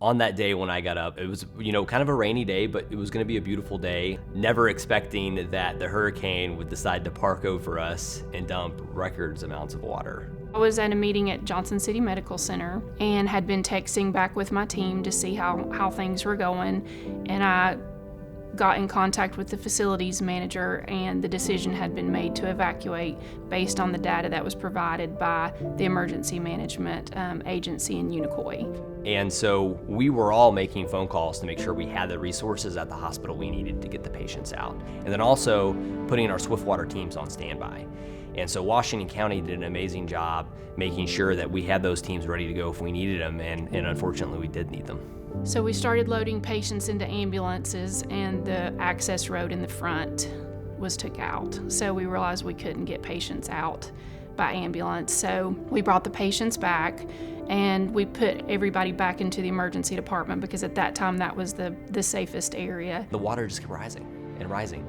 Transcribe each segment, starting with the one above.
On that day when I got up, it was, kind of a rainy day, but it was gonna be a beautiful day. Never expecting that the hurricane would decide to park over us and dump records amounts of water. I was at a meeting at Johnson City Medical Center and had been texting back with my team to see how things were going, and I got in contact with the facilities manager, and the decision had been made to evacuate based on the data that was provided by the emergency management agency in Unicoi. And so we were all making phone calls to make sure we had the resources at the hospital we needed to get the patients out. And then also putting our swiftwater teams on standby. And so Washington County did an amazing job making sure that we had those teams ready to go if we needed them, and unfortunately we did need them. So we started loading patients into ambulances, and the access road in the front was took out. So we realized we couldn't get patients out by ambulance. So we brought the patients back, and we put everybody back into the emergency department because at that time that was the safest area. The water just kept rising and rising.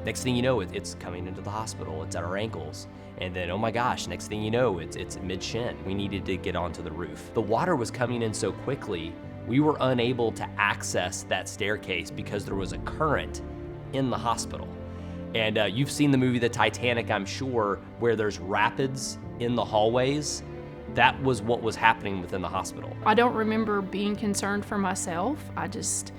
Next thing you know, it's coming into the hospital. It's at our ankles. And then, oh my gosh, next thing you know, it's mid-shin. We needed to get onto the roof. The water was coming in so quickly, we were unable to access that staircase because there was a current in the hospital. And you've seen the movie The Titanic, I'm sure, where there's rapids in the hallways. That was what was happening within the hospital. I don't remember being concerned for myself. I just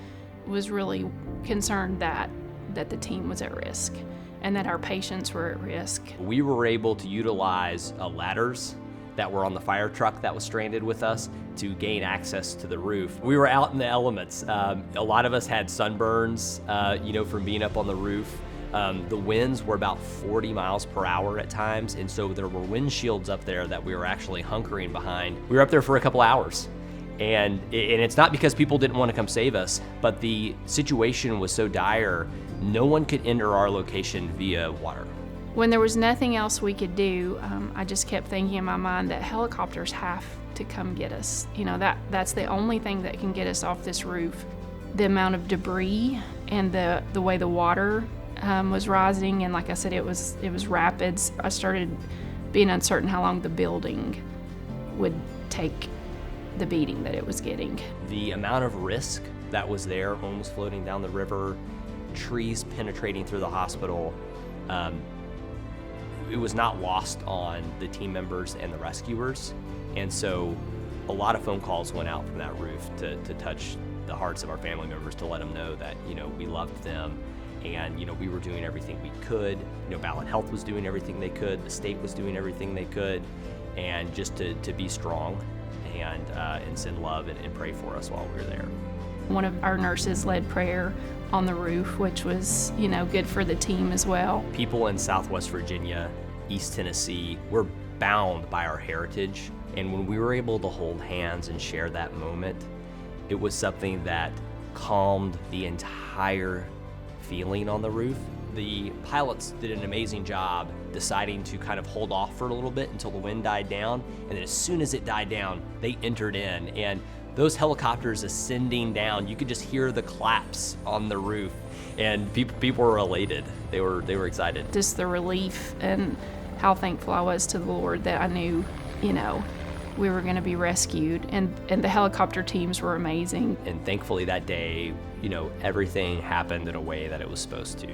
was really concerned that the team was at risk and that our patients were at risk. We were able to utilize ladders that were on the fire truck that was stranded with us to gain access to the roof. We were out in the elements. A lot of us had sunburns, from being up on the roof. The winds were about 40 miles per hour at times, and so there were windshields up there that we were actually hunkering behind. We were up there for a couple hours. And it's not because people didn't want to come save us, but the situation was so dire, no one could enter our location via water. When there was nothing else we could do, I just kept thinking in my mind that helicopters have to come get us. That's the only thing that can get us off this roof. The amount of debris and the way the water was rising, and like I said, it was rapids. I started being uncertain how long the building would take the beating that it was getting. The amount of risk that was there, homes floating down the river, trees penetrating through the hospital, it was not lost on the team members and the rescuers. And so a lot of phone calls went out from that roof to touch the hearts of our family members, to let them know that, we loved them. And, we were doing everything we could. Ballad Health was doing everything they could. The state was doing everything they could. And just to be strong and send love and pray for us while we were there. One of our nurses led prayer on the roof, which was, good for the team as well. People in Southwest Virginia, East Tennessee, we're bound by our heritage. And when we were able to hold hands and share that moment, it was something that calmed the entire feeling on the roof. The pilots did an amazing job deciding to kind of hold off for a little bit until the wind died down, and then as soon as it died down, they entered in, and those helicopters ascending down, you could just hear the claps on the roof, and people were elated. They were excited. Just the relief and how thankful I was to the Lord that I knew, we were going to be rescued, and the helicopter teams were amazing. And thankfully that day, everything happened in a way that it was supposed to.